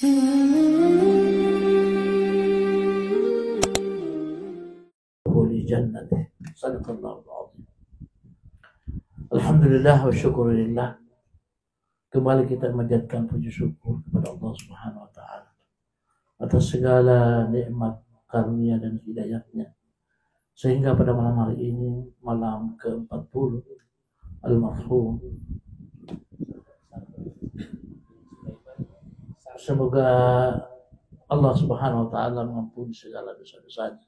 Di jannati. Sadaqallahu alazim. Alhamdulillah wa syukurillah. Kembali kita menjadikan puji syukur kepada Allah Subhanahu wa taala atas segala nikmat, karunia dan hidayahnya. Sehingga pada malam hari ini, malam ke-40 Al-Marhum, semoga Allah Subhanahu wa taala mengampuni segala dosa-dosanya.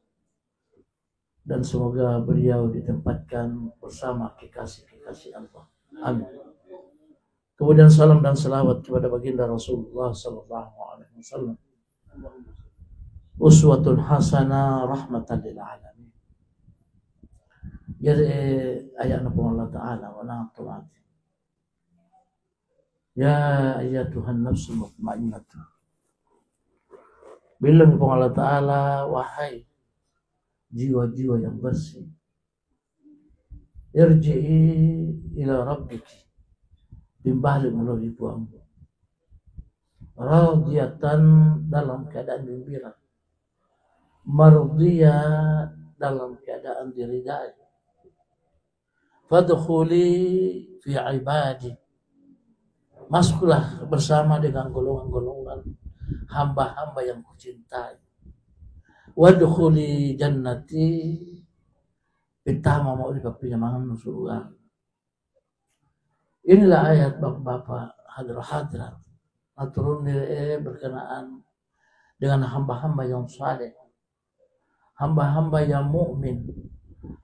Dan semoga beliau ditempatkan bersama kekasih-kekasih Allah. Amin. Kemudian salam dan selawat kepada baginda Rasulullah sallallahu alaihi wasallam. Uswatun hasanah rahmatan lil alamin. Jadi ayat Allah Ta'ala wa na'atulat. Ya ayyatuhan nafsul mutmainnah. Bilang Allah Ta'ala, wahai jiwa-jiwa yang bersih, irji'i ila rabbiki, kembali melalui Tuhanmu, radiyatan dalam keadaan gembira, mardiyah dalam keadaan diridai, fadkhuli fi ibadi, masuklah bersama dengan golongan-golongan hamba-hamba yang kucintai. Wadkhuli jannati, pertama mau dipinjaman surga. Inilah ayat bapak-bapak hadirat turun berkenaan dengan hamba-hamba yang saleh, hamba-hamba yang mukmin,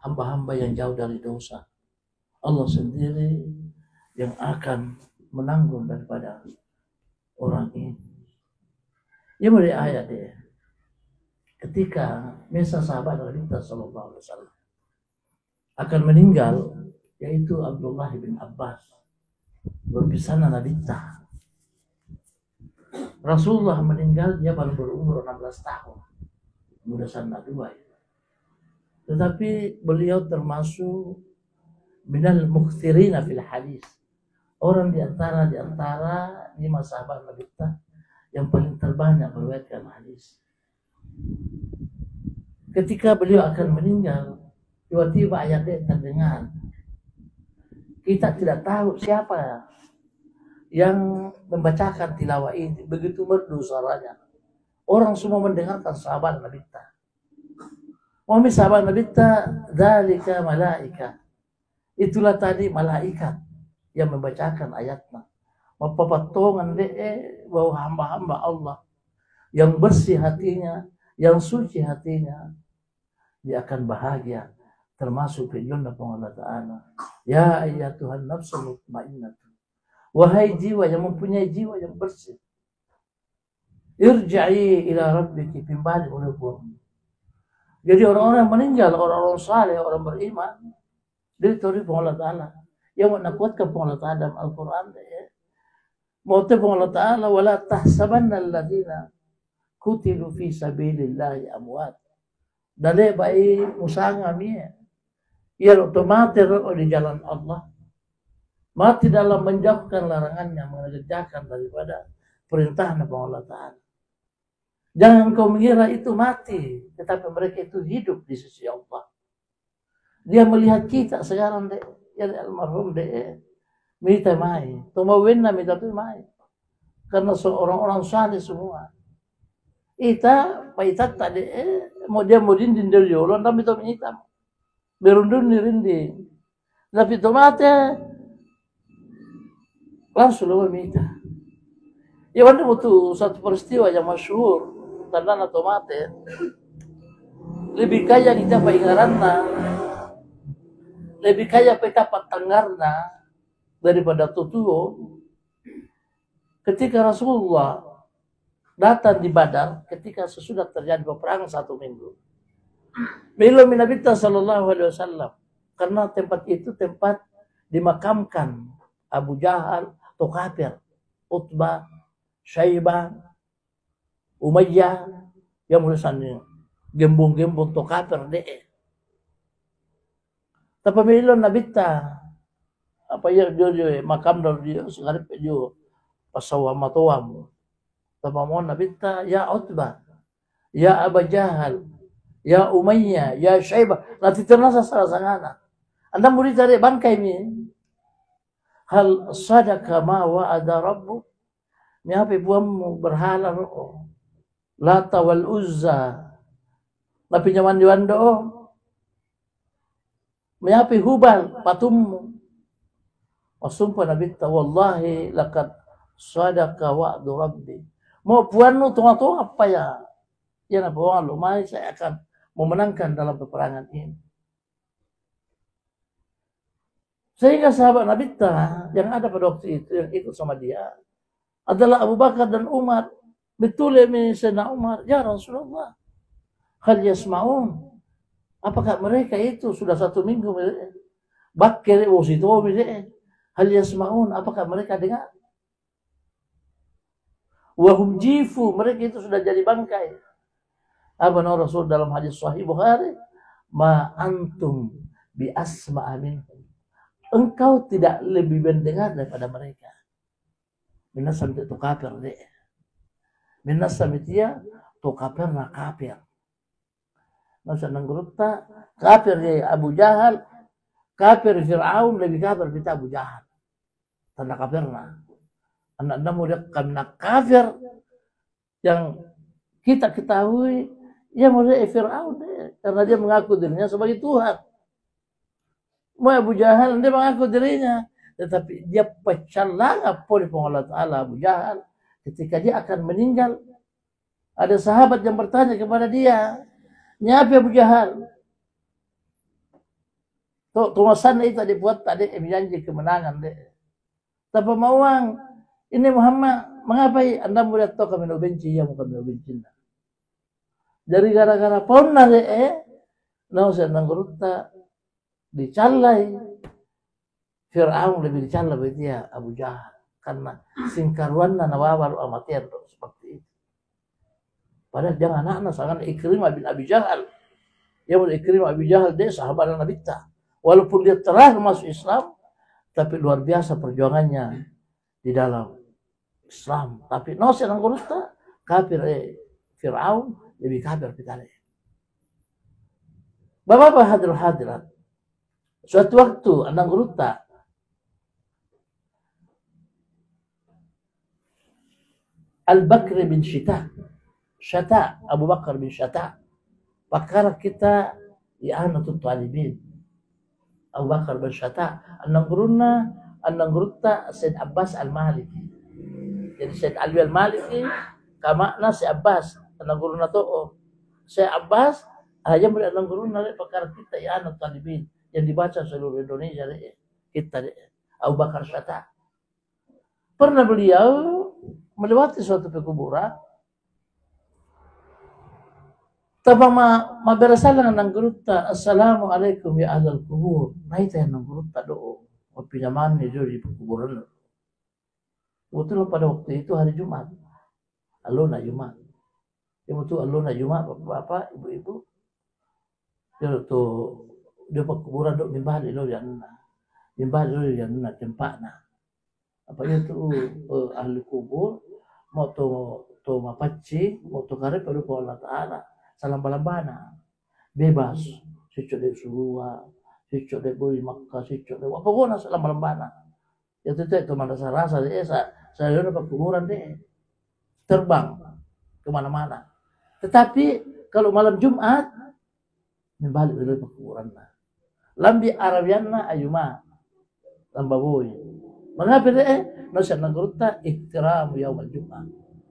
hamba-hamba yang jauh dari dosa. Allah sendiri yang akan menanggung daripada orang ini. Ini mulai ayat dia. Ketika Mesa sahabat Nabi sallallahu alaihi wasallam akan meninggal, yaitu Abdullah bin Abbas berpisah Nabi. Rasulullah meninggal, dia baru berumur 16 tahun, muda sana 2. Tetapi beliau termasuk minal mukthirina fil hadis, orang di antara 5 sahabat Nabi yang paling terbanyak meriwayatkan hadis. Ketika beliau akan meninggal, tiba-tiba ayat ini terdengar. Kita tidak tahu siapa yang membacakan tilawah ini, begitu merdu suaranya. Orang semua mendengarkan sahabat Nabi. Wahai sahabat Nabi, dzalika malaika. Itulah tadi malaikat yang membacakan ayatnya. Mepapatongan bahwa hamba-hamba Allah yang bersih hatinya, yang suci hatinya, dia akan bahagia, termasuk firman Allah Ta'ala. Ya ayyatuhan nafsul mutmainnah. Wahai jiwa yang mempunyai jiwa yang bersih, irji'i ila rabbiki, kembali oleh Tuhanmu. Jadi orang-orang yang meninggal, orang-orang saleh, orang beriman, ditulis Allah Ta'ala. Yang menakuatkan Allah Ta'ala dalam Al-Quran. Mautif Allah Ta'ala, wala tahsabanna alladhina kutilu fi sabilillahi amwat. Dale baik musanga mie. Ia otomatis di jalan Allah. Mati dalam menjauhkan larangannya, mengerjakan daripada perintah Allah Ta'ala. Jangan kau mengira itu mati, tetapi mereka itu hidup di sisi Allah. Dia melihat kita sekarang ya almarhum minta mai, tumawinna minta tu mai. Karena orang-orang saleh semua. Ita paitat tadi mau dia mau dinding dari orang tapi itu minta berundun nirindi. Tapi tomate langsung lo minta. Ya ada butuh satu peristiwa yang masyhur tentang tomate. Lebih kaya kita pengaranna, lebih kaya peta patanggarna daripada tutuo. Ketika Rasulullah datang di Badar, ketika sesudah terjadi peperangan 1 minggu, beliau Nabi sallallahu alaihi wasallam, karena tempat itu tempat dimakamkan Abu Jahal, Kafir, Utbah, Syaibah, Umayyah, yang mulisannya gembung-gembung Kafir deh. Tapi beliau Nabi apa ya dia makam dari dia sekarang dia pasawa matuam. Tapamon nabita ya Utbah, ya Aba Jahal, ya Umayyah, ya Syaibah. Nanti ternasa sangana. Anda murid dari bangkai mi. Hal sadaka ma wa'ada rabbu. Mi apa buammu berhala roh. Lata wal Uzza. Tapi nyaman diwando. Mi apa hubal patummu. Wasumpah nabita wallahi laqad sadaka wa'du rabbi. Mau puanmu tunga-tunga apa ya? Ya na bawa lumai saya akan memenangkan dalam peperangan ini. Sehingga sahabat Nabi yang ada pada waktu itu yang ikut sama dia adalah Abu Bakar dan Umar. Betul ya Sayyidina Umar, ya Rasulullah. Hal yasma'un. Apakah mereka itu sudah 1 minggu bakir itu hal yasma'un, apakah mereka dengar? Wahum jifu, mereka itu sudah jadi bangkai. Apa Rasul dalam hadis Sahih Bukhari, ma antum bi asma'a minhum. Engkau tidak lebih mendengar daripada mereka. Minasam itu kafir deh. Minasam itu ya tu kafir na kafir. Masa nangguruta kafir ya Abu Jahal, kafir Fir'aun lebih kafir kita Abu Jahal. Tanda kafirna. Anak-anak muda karena kafir yang kita ketahui ya mulai Fir'aun deh, karena dia mengaku dirinya sebagai Tuhan. Mau Abu Jahal dia mengaku dirinya, tetapi dia pecah langap oleh Allah Ta'ala Abu Jahal ketika dia akan meninggal. Ada sahabat yang bertanya kepada dia, "Nyapa Abu Jahal?" Tumasan itu dibuat tadi janji kemenangan deh. Tapi mauang ini Muhammad mengapai Anda melihat toh kami benci ya kami benci. Dari gara-gara ponna deh, saya nangguruta dicalai Fir'aun lebih dicalai berarti ya Abu Jahal karena singkaruanna nawawal amatian seperti itu. Padahal jangan anak-anak sangat Ikrimah bin Abi Jahal. Ya boleh Ikrimah Abi Jahal dia sahabat Nabi ta. Walaupun dia terakhir masuk Islam, tapi luar biasa perjuangannya di dalam Islam. Tapi nasi nangguruta kafir Fir'aun lebih kafir kita deh. Bapak-bapak hadirat. Suatu waktu anak guruta Al-Bakr bin Syata Abu Bakar bin Syata pakar kita i'anatul talibin Abu Bakar bin Syata anak guruta Said Abbas Al-Maliki. Jadi Said Ali Al-Maliki kamakna si Abbas anak guruna to Said Abbas aja boleh anak guruna pakar kita i'anatul talibin yang dibaca seluruh Indonesia deh. Kita deh. Abu Bakar Syata. Pernah beliau melewati suatu pekuburan. Tabama maberasalan ng guruta, Assalamualaikum ya ahlal kubur. Naita yan ng guruta doon. O pinaman ni Diyo di pekuburan. Betul pada waktu itu hari Jumat. Alo na Jumat. Yung betul alo na Jumat, bapak, ibu-ibu. Pero to dia pekuburan dok mimbali lo yan na tempat na apa itu ahli kubur mau to mapaci mau to kare pada Allah Ta'ala salam balabana bebas sico de surua sico de bui Makkah sico de apa guna salam balabana ya itu mana rasa deh saya udah pekuburan deh terbang kemana-mana. Tetapi kalau malam Jumat mimbali dulu pekuburan na lambi Arabianna ayuma lambaboy. Mengapa nasa nagruta iktiramu yaumul Jumat.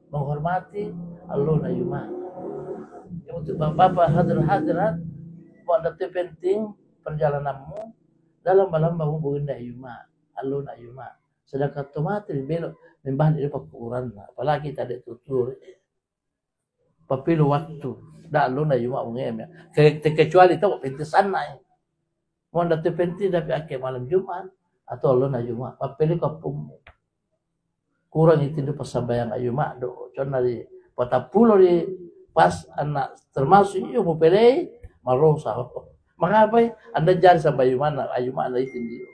Menghormati Allah na ayuma. Untuk Bapak hadirat mau ada penting perjalananmu dalam malam bugunda ayuma. Allah na ayuma. Sedangkan tomate belok membahas di pekuburan. Apalagi tadi tutur. Papilo waktu. Da Allah na ayuma ungem. Kecuali itu pintisan na mau datu penting tapi ake malam Jumat atau Allah na Jumat papili kapung kurang itu di pasabayang ayuma do contoh di patapulo di pas anak termasuk iyo mo pele marosa mengapa anda jari sampai ayuma anda itu dia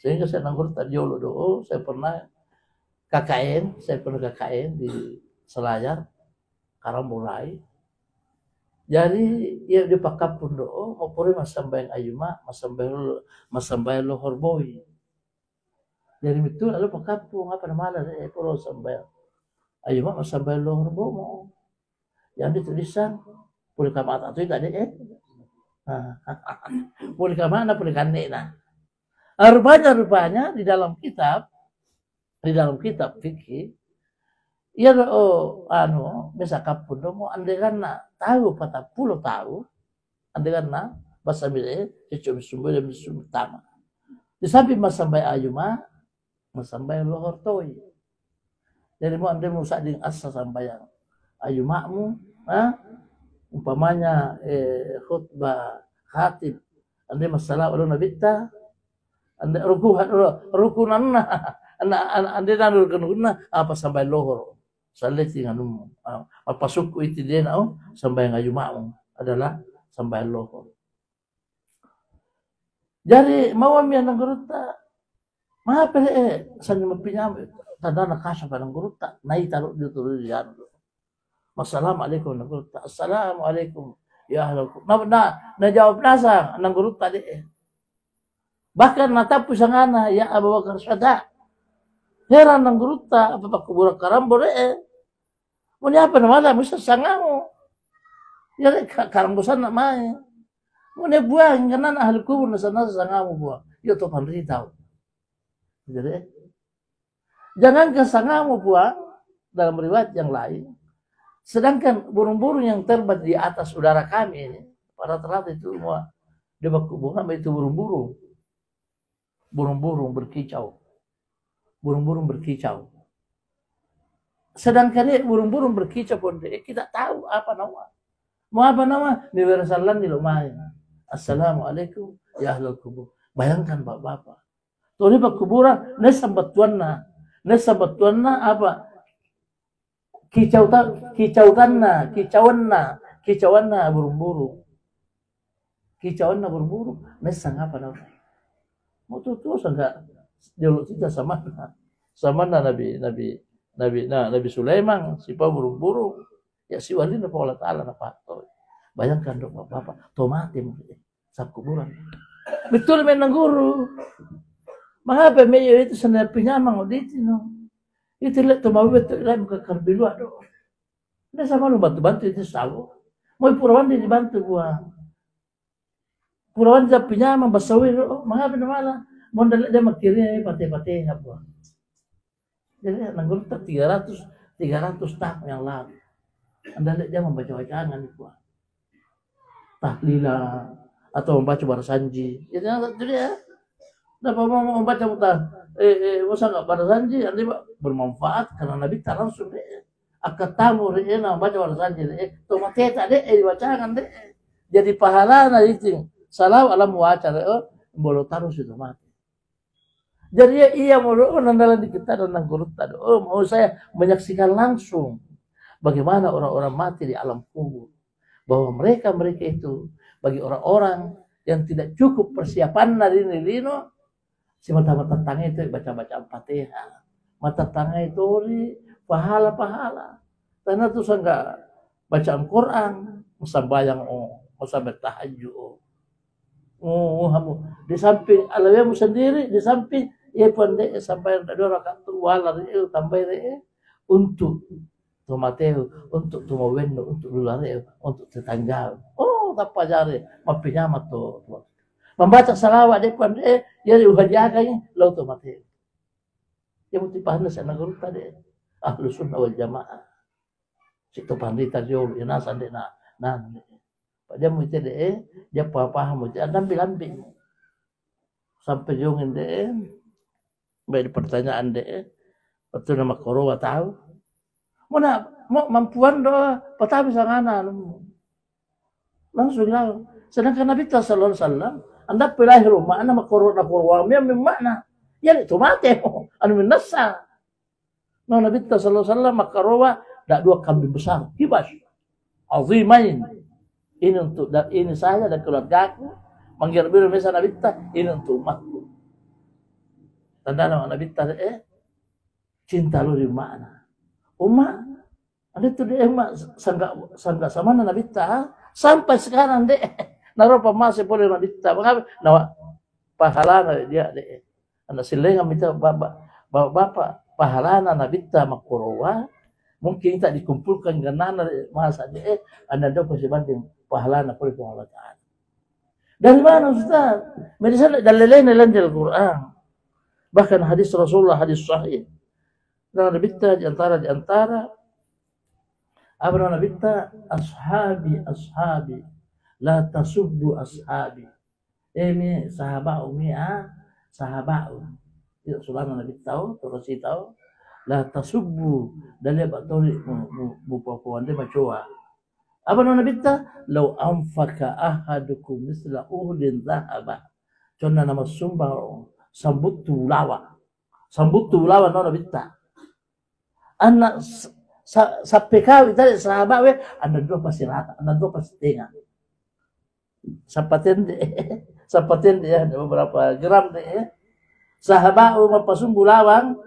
sehingga saya nanggur tadi do saya pernah KKN di selayar karambolai. Jadi ia di pakapun do mau puri masambayang ayuma masambayang lohor boy. Jadi itu lalu pakapun apa namanya pulau sambayang ayuma masambayang lohor boy. Yang ditulisan puli kamata itu tadi puli kamana puli kanena. Rupanya di dalam kitab fikih ia misakapun mo andekan na tahu patah puluh tahu andekan na basa bile cucu sumber utama di samping masambay ayuma masambay lohor toy jadi mo ande mo sading asa sambayang ayumamu umpamanya khutbah khatib ande masalah ulun nabita ande rukunanna ande nanur kenuna apa sampai lohor saleti nganu mapasuku itu dia sampai ngayumau adalah sampai lohor. Jadi mau ambil nang guruta mah pele sanyo mapinyam tanda nakasa pa nang guruta nai taruh di turun diyan. Assalamualaikum nang guruta. Assalamualaikum ya ahlul. Na jawab nasa nang guruta di. Bahkan natapos ang ana ya Abu Bakar Sada. Heran ng guruta, apa kuburan karambol muna apa namala, musa sangamu. Yari karambosan na may. Muna buang, kanan ahal kubur na sana sangamu buang. Yo to panritaw. Jadi, jangan ke sangamu buang, dalam riwayat yang lain. Sedangkan burung-burung yang terbang di atas udara kami ini, para terlatih itu semua, di kuburan itu burung-burung. Burung-burung berkicau. Burung-burung berkicau. Sedangkan burung-burung berkicau pun kita tahu apa nama. Mau apa nama? Niwerasalan di lumayan. Assalamualaikum ya ahlul kubur. Bayangkan bapak-bapak. Tuh di kuburan, nesambatuanna apa? Kicauanna burung-burung. Kicauanna burung-burung, nesang apa nama? Mau tuh enggak dialog kita sama Nabi Sulaiman si burung-burung ya si wali na Allah Ta'ala na pato. Bayangkan dong bapak tomate sa kuburan betul men ng guru mga meyo itu sana pinyamang dito no itu let tumawit lang kakarbilwa do na sama lu bantu-bantu itu sawo mo purawan di bantu gua purawan sa pinyamang basawi mga pinamala mo dala dia magkiri pati-pati nga po. Jadi nanggur 300 tahun yang lalu. Anda lihat dia membaca bacaan po. Tahlila atau membaca barasanji. Jadi dia dapat mau membaca mutan masa enggak barasanji nanti bermanfaat karena Nabi langsung akan tamu rena membaca barasanji tomate tadi dibacakan deh. Jadi pahala na itu. Salam alam waca bolo taruh situ mati. Jadi ia mau menandalan di kita dan gurut tadi. Mau saya menyaksikan langsung bagaimana orang-orang mati di alam kubur. Bahwa mereka itu bagi orang-orang yang tidak cukup persiapan dari nilino, si mata-mata tangga itu baca-baca Fatihah. Mata tangga itu pahala-pahala. Karena itu enggak bacaan Quran, musabayang musabet tahajud. Di samping alawemu sendiri, di samping ia pandai sampai ada rakaat wala tambah untuk tomateo, untuk tumawendo, untuk lulare, untuk tetangga. Tapa jari mapinyama to. Membaca salawat dia pandai ia dihadiahkan lau tomateo. Yang mutipahan sa naguru tadi Ahlus Sunnah wal Jamaah. Situ pandita jol inasan de na. Dia mau jadi dia paham mau jadi lambi sampai jongin deh baik pertanyaan deh waktu nama korowa tahu mau mampuan doa patabi sangana langsung lah sedangkan Nabi sallallahu alaihi wasallam anda pilih rumah anda makorowa memang makna ya itu mati anu minasa Nabi sallallahu alaihi wasallam makorowa dak 2 kambing besar kibas azimain. Ini untuk ini saya dan keluargaku. Manggil biru mesa Nabi ini untuk umatku. Tanda nama Nabi cinta lu di mana? Umat Ada tu dia emak sangga sama na nabita sampai sekarang deh naro pamase boleh nabita mengapa nawa pahala na dia deh anda silenga minta bapak pahala na nabita makorowa mungkin tak dikumpulkan ganana masa deh anda dapat sebanding pahala na boleh pengelolaan dari mana Ustaz? Medisa dalilin dalam Al-Quran bahkan hadis Rasulullah hadis sahih dan nabita di antara Abra nabita ashabi la tasubbu ashabi. Emi sahabat umi sahabat. Tidak sulana nabi tahu terus tahu la tasubbu dalil batori bupa puande macoa. Abra nabita law anfaka ahadukum misla uhdin dhahaba. Conna nama sumbang sambutu lawa. Sambutu lawa no nabita. Anak sampai kawin tadi sahabat we anda dua pasti rata anda dua pasti tengah sapatin dia ada beberapa gram deh sahabat umar pasung bulawang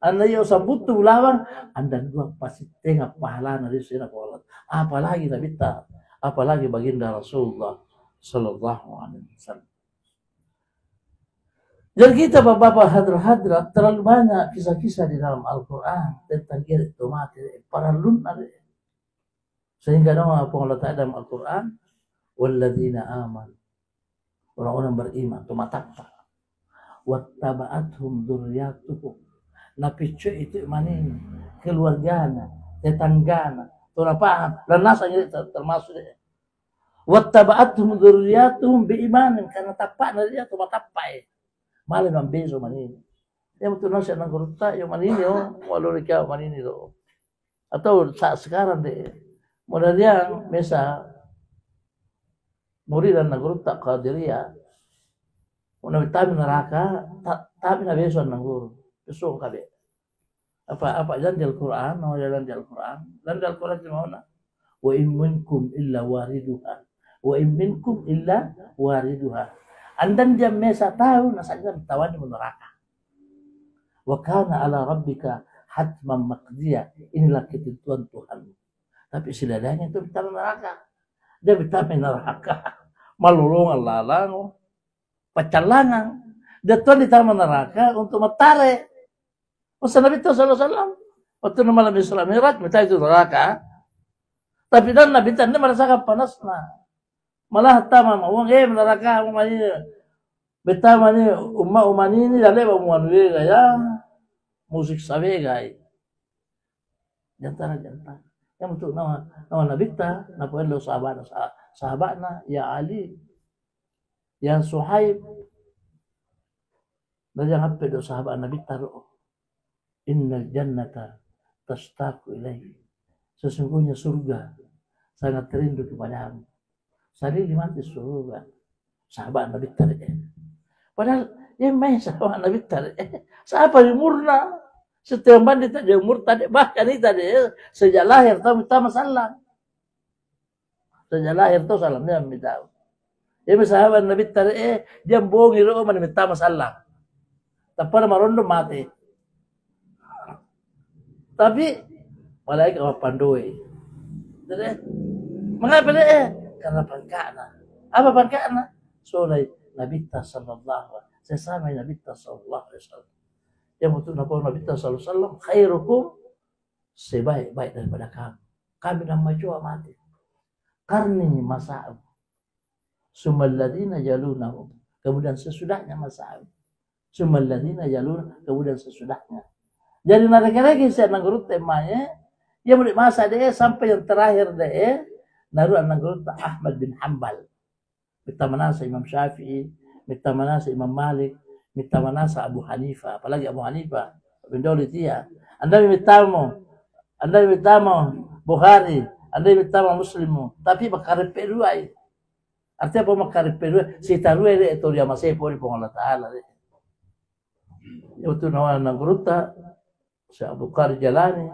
anda yo sambut tu bulawang anda dua pasti tengah pahala dari sini Allah apalagi nabita apalagi baginda Rasulullah sallallahu alaihi wasallam. Jadi kita bapak-bapak hadrat terlalu banyak kisah-kisah di dalam Al-Quran tentang kiri itu mati para lunar sehingga nama Allah Ta'ala dalam Al-Quran walladzina aman orang-orang beriman itu matapa wattaba'athum dzurriyyatuhum napicu itu manin keluarganya tetanggana orang paham dan nasanya termasuk wattaba'athum dzurriyyatuhum biimanin karena tapak dia itu matapai malah mambeso manini. Yang betul nasi nang guruta yang manini walau mereka manini do. Atau saat sekarang deh, modal yang mesa murid dan nang guruta Qadiriyah, una vitamin neraka, tapi na beso nang guru. Beso kabe. Apa jalan di Al-Quran, jalan di Al-Quran, dan di Al-Quran di mana? Wa in minkum illa wariduha. Wa in minkum illa wariduha. Andan dia mesa tahu nasanya bertawan di neraka. Wa kana ala rabbika hatman maqdiya. Inilah ketentuan Tuhan. Tapi siladanya itu bertahan neraka. Dia bertahan neraka. Malulungan lalang. Pacalangan. Dia tuan ditambah neraka untuk matare. Masa Nabi Sallallahu Alaihi Wasallam waktu malam Isra Mi'raj minta itu neraka. Tapi dan Nabi tanda merasakan panasnya. Malah tamam uang neraka umani betamani umani ini dale umani gaya musik sabe gay jantara yang untuk nama Nabi ta napa lo sahabatna ya Ali ya Suhaib dan yang apa do sahabat Nabi taruh innal jannata tastaqu ilaihi sesungguhnya surga sangat rindu kepadamu. Sari di mati surga sahabat Nabi tarik padahal yang main sahabat Nabi tarik siapa yang murna setiap bandit tak dia murtad bahkan itu tadi sejak lahir tahu minta masalah sejak lahir tahu salamnya minta ya sahabat Nabi tarik dia bohong itu minta masalah tapi marondo mati tapi malaikat pandoi jadi mengapa dia karena pangkana. Apa pangkana? Soalnya Nabi sallallahu alaihi wasallam. Sesama Nabi sallallahu alaihi wasallam. Yang betul Nabi sallallahu alaihi wasallam khairukum sebaik-baik daripada kamu. Kami nama jua mati. Karni masa'ab. Sumalladina jalunahum. Kemudian sesudahnya masa'ab. Sumalladina jalunahum. Kemudian sesudahnya. Jadi narek-narek saya nangurut temanya. Dia boleh masa dia sampai yang terakhir dia. Naruh anak guru Ahmad bin Hanbal. Minta manasa Imam Syafi'i, minta manasa Imam Malik, minta manasa Abu Hanifah, apalagi Abu Hanifah bin Dawud dia. Anda minta mo Bukhari, Anda minta mo Muslimu, tapi makarip peruai. Artinya apa makarip peruai? Si taruh itu dia masih boleh pengolah Taala. Itu nama anak guru si Abu Bakar Jalani.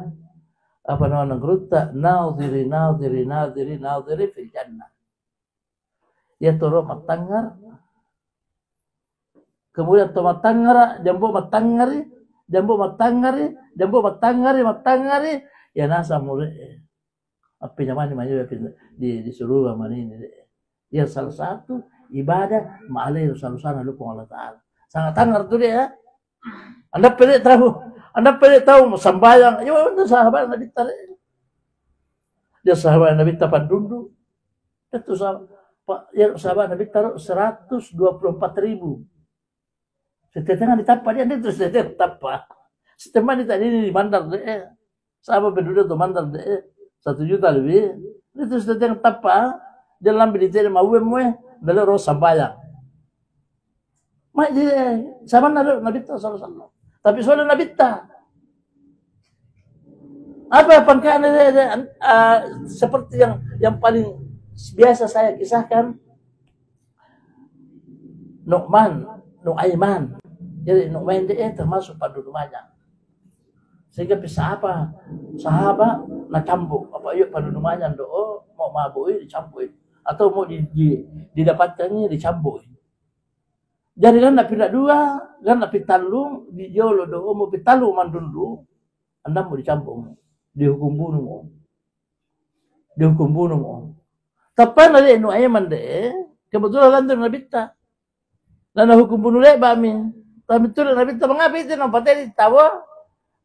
Apa nama gruta nadhiri fil jannah. Dia turun matangar. Kemudian to matangara, jambu matangari. Ya nasa murid pinjaman disuruh sama ini. Ya salah satu ibadah ma'alai Rasulullah lupa Allah Ta'ala. Sangat tangar tuh dia. Anda pilih tahu sembahyang. Ya itu sahabat Nabi tarik. Dia sahabat Nabi tapan dulu. Itu sahabat Nabi taruh 124.000. Setelah ditapa dia terus dia tapa. Setelah tadi di bandar deh. Sahabat berdua tuh bandar deh. 1 juta lebih. Itu setelah tapa. Dia lambi di sini mau dalam roh sambayang. Mak dia sama Nabi sallallahu. Tapi soalnya Nabi ta. Apa pangkaan seperti yang paling biasa saya kisahkan, Nu'aiman. Jadi Nu'aiman dia termasuk pada rumahnya. Sehingga bisa apa? Sahabat nak cambuk. Apa yuk pada rumahnya doa mau mabui dicambuk. Atau mau didapatkannya dicambuk. Jadi kan nak pindah dua, kan nak pitalung, di jolo doa mau pitalung mandundu, anda mau dicambuk. Dihukum bunuh. Tapan ada Nu'aiman deh, kebetulan lantur Nabi ta. Lana hukum bunuh deh bami. Tapi betul Nabi ta mengapa itu nampak tadi tawa.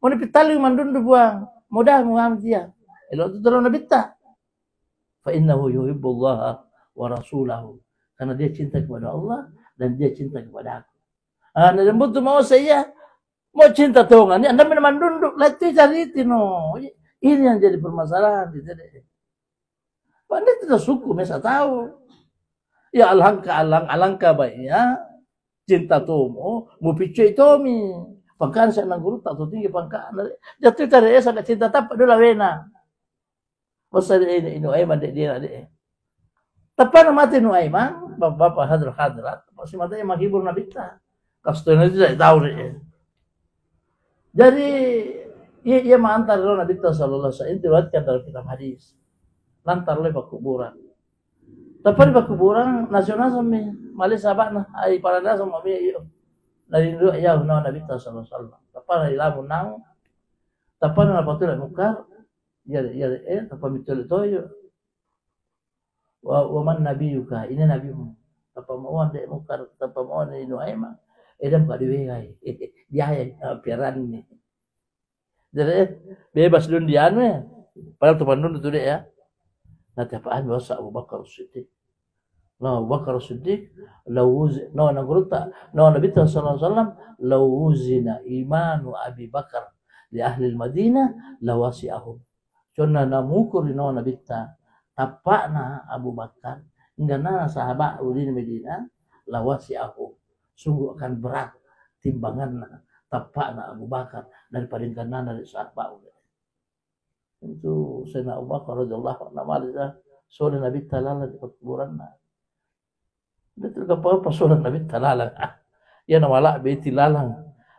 Mau dipitaling mandundu buang. Mudah mengambil dia. Elok itu terus Nabi ta. Fa innahu yuhibbullah wa rasulahu. Karena dia cinta kepada Allah dan dia cinta kepada aku. Nah, lembut tu mau saya mau cinta Tuhan. Anda mandundu, latih cari itu no. Ini yang jadi permasalahan gitu deh. Pandai tidak suku, masa tahu. Ya alangkah baiknya cinta Tuhan, mau picu itu mi. Pangkaan saya nang guru tak tinggi pangkaan. Jatuh cari sangat cinta tapak dulu wena. Pasal ini Nu'aiman dia. Tepan mati Nu'aiman, bapak hadrat, pasti mati menghibur Nabi ta. Kastanya itu saya tahu deh. Jadi ia mengantar Nabi sallallahu alaihi wasallam diriwayatkan dalam kitab hadis. Lantar oleh kuburan. Tepan kuburan nasional sampai malih sahabat nah ai parada sama mi dari dulu ya Nabi sallallahu alaihi wasallam. Tepan ilamun nang. Tepan apa tu mukar. Ya tepan betul itu. Wa man nabiyuka ini nabimu. Tepan mau dek mukar tepan mau ni Nu'aiman. Edam ka diwegai. Dia yang piaran ni. Jadi bebas dundian we. Padahal tepan dulu tu dek ya. Nanti apaan bahasa Abu Bakar Siddiq. Abu Bakar Siddiq Nabi sallallahu alaihi wasallam lawuzina imanu Abi Bakar di ahli Madinah lawasi'ahum. Cuma namukur Nabi tapakna Abu Bakar hingga na sahabat di Madinah lawasi'ahum. Sungguh akan berat timbangan tapakna Abu Bakar daripada kanan dari sahabat. Itu Sayyidina Abu Bakar radhiyallahu anhu sore Nabi talala di kuburan. Dia tergapa pasuran Nabi talala. Ya namala be tilalang.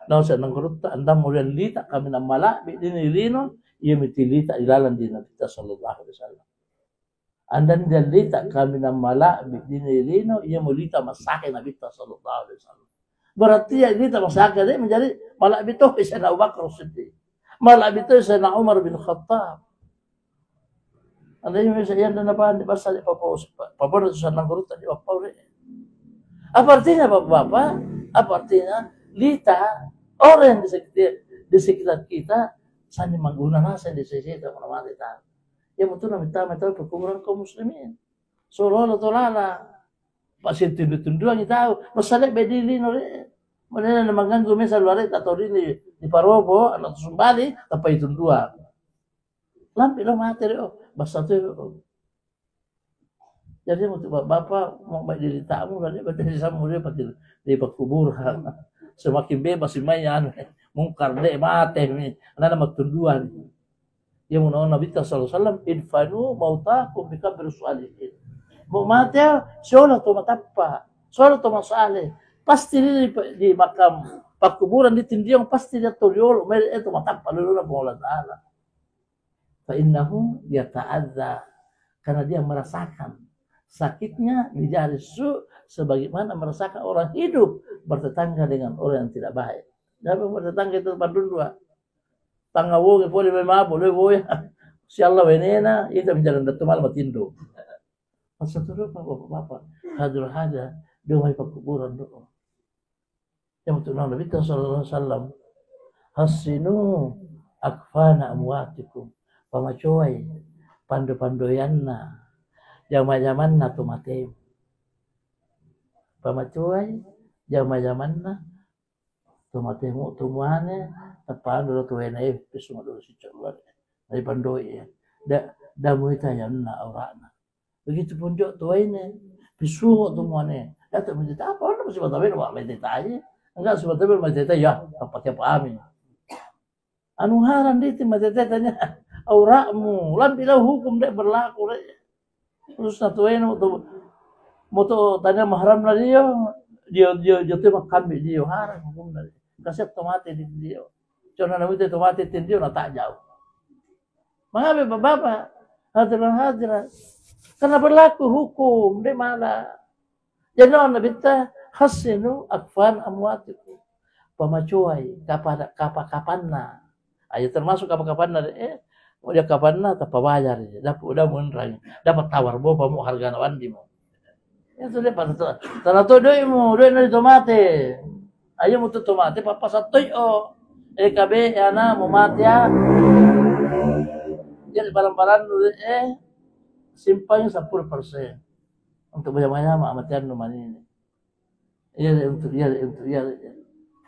Nau sa nang kurutta anda murian lita kami namala be dinirino ia mitilita ilalan di Nabi sallallahu alaihi wasallam. Anda nilita kami namala be dinirino ia mulita masakin Nabi sallallahu alaihi wasallam. Berarti ya lita masakin dia menjadi malak itu Sayyidina Abu Bakar Siddiq. Malak itu Sayyidina Umar bin Khattab. Anda yang saya dan apa di pasal papa itu senang guru tadi apa apa artinya bapak? Apa artinya lita orang di sekitar kita saling menggunakan nasi di sisi itu mana kita. Ya betul kita perkumpulan kaum muslimin. Solo tolala. Pasti tundu-tunduan tahu. Masalah bedili nore. Mana mengganggu misal luar atau ini di Parobo atau Sumbali apa itu dua. Lampi lo mati bahasa tu. Jadi untuk bapak mau baik diri tamu dan dia sama dia pasti di kuburan. Semakin bebas lumayan mungkar dek mati ni. Ada nama tunduan. Dia mau Nabi sallallahu alaihi wasallam infanu mautakum bi qabri salihin. Mau mati solat tu matapa. Solat tu masalih. Pasti di makam kuburan di tindiong pasti dia turiol itu matapa lulu Allah Taala. Fa innahu yata'adza karena dia merasakan sakitnya di jari su sebagaimana merasakan orang hidup bertetangga dengan orang yang tidak baik. Dapat bertetangga itu depan dua. tangga wong pole may mabo le boy si Allah wenena ita menjalan datu mal matindo masa turu bapak hadir doa kuburan doa yang untuk Nabi sallallahu alaihi wasallam hasinu akfana amwatikum pamacoy pandu-pandoyanna jama-jamanna tumatem pamacoy jama-jamanna tumatemu tumuane tapaan dulu tuh naik pisung dulu si celular dari pandoi ya damu itu yang na aurana begitu pun jok tuh ini pisung tumuane ya tak menjadi apa orang masih bertahan wah meditasi enggak sebetulnya meditasi ya pakai pahami anu haran di meditasinya auramu lampilah hukum dek berlaku dek terus satu ini moto tanya mahram lah dia tuh makan dia haram hukum dari kasih tomate di dia cuma nabi itu tomate di dia tak jauh mengapa bapak hadiran karena berlaku hukum di mana jadi nabi kita hasinu akfan amwatiku pamacuai kapanna ayo termasuk kapanna dia kapanna tak bayar dapat udah munrang dapat tawar bo pamu harga nawan di mo itu dia pada tanah tu doimu doi dari tomate ayo mutu tomate papa satoy o kabe ana mau mati ya jadi barang-barang simpang 10% untuk banyak-banyak matian rumah ini iya untuk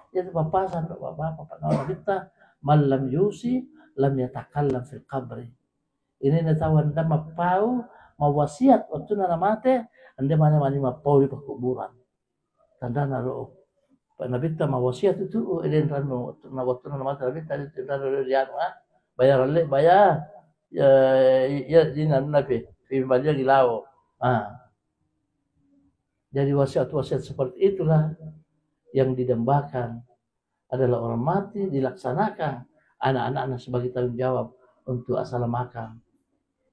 jadi papasan bapak nama kita malam yusi lam yatakallam fil qabri ini natawan dama pau mau wasiat waktu nana mate anda mana-mana mapau di kuburan tanda naro Nabi ta mawasiat itu eden rano na waktu na mata Nabi tadi tanda rian bayar ya dinan Nabi fi badia gilao jadi wasiat seperti itulah yang didambakan adalah orang mati dilaksanakan anak-anak sebagai tanggung jawab untuk asal makan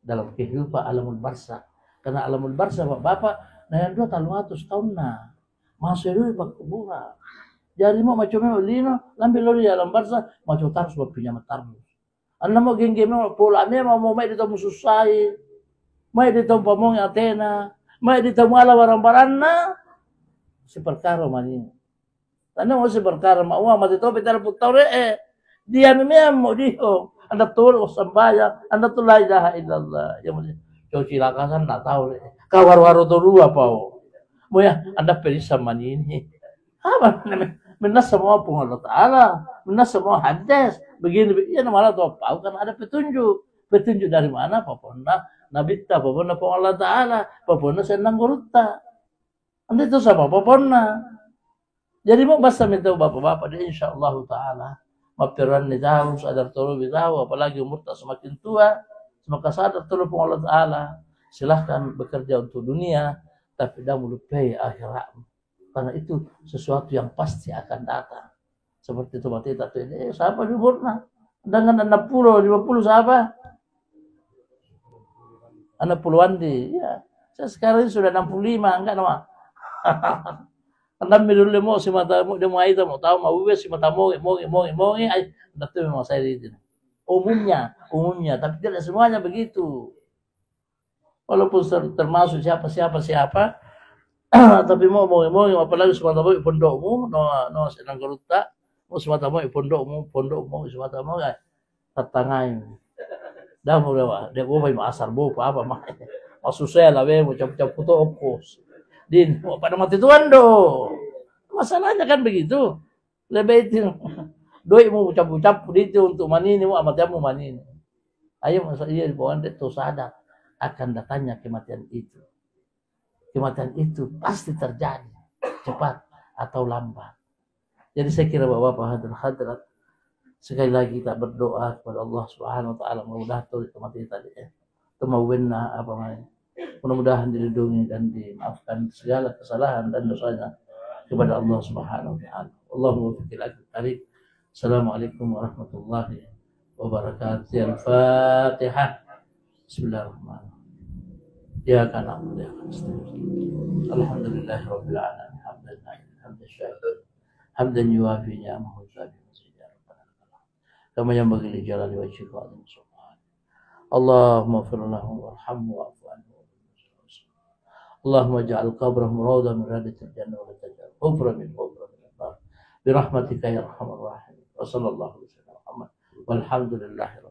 dalam kehidupan alamul barzakh karena alamul barzakh bapak nah yang 200 tahun na masih dulu pak kuburan jadi mau macam lino lambil lori alam barzakh macam tarus bapinya matarus anda mau gengge mau pola mau mai ditemu susai mai ditemu pamong Athena mai ditemu ala barang-barangna si perkara mani anda mau si perkara mau mati to betal putau dia memang mau dio anda tol sambaya anda tu la ilaha illallah ya mesti cuci lakasan tak tahu kawar-waru tu dua pau mau ya anda perisa mani ini apa menas semua pun Allah Ta'ala menas semua hadis begini ya malah tu apa kan ada petunjuk dari mana paponna nabi ta paponna pun Allah Ta'ala paponna senang gurutta anda itu sama paponna jadi mau basta minta bapak-bapak dia insyaallah Ta'ala mapiran ni tahu sadar tulu tahu apalagi umur tak semakin tua semakin sadar tulu pun Allah Ta'ala silahkan bekerja untuk dunia tapi dah melupai akhirat karena itu sesuatu yang pasti akan datang seperti itu mati tatu ini siapa di umurna dengan 60 50 siapa anak puluhan di ya saya sekarang sudah 65 enggak nama Andam dulu mau si mata mau dia mau itu mau tahu mau wes si mata mau ay datu memang saya itu umumnya tapi tidak semuanya begitu walaupun termasuk siapa tapi mau apalagi semata mau pondokmu no senang geruta mau semata mau pondokmu semata mau ay tatangai dah mau dia mau asar apa mah susah lah mau cap foto opos din pada mati tuan do masalahnya kan begitu lebih itu doi mau ucap itu untuk manini mau amatiamu manini ayo masa iya bahwa itu sadar akan datangnya kematian itu pasti terjadi cepat atau lambat jadi saya kira bapak hadirat sekali lagi kita berdoa kepada Allah Subhanahu wa taala mudah-mudahan kematian tadi kemauanna apa namanya mudah-mudahan dilindungi dan dimaafkan segala kesalahan dan dosanya kepada Allah Subhanahu wa taala. Allahumma waffiqil akhirin. Assalamualaikum warahmatullahi wabarakatuh. Al-Fatihah. Bismillahirrahmanirrahim. Ya kana ya Alhamdulillahirabbil alamin. Hamdan yuwafi ni'amahu wa yukafi كما ينبغي لجلال وجهك وعظيم سلطانك. اللهم اغفر لهم وارحمهم واعف عنهم. اللهم اجعل قبرهم روضة من رياض الجنة ولا تجعل حفرة من النار برحمتك يا ارحم الراحمين. وصلى الله عليه وسلم محمد والحمد لله رب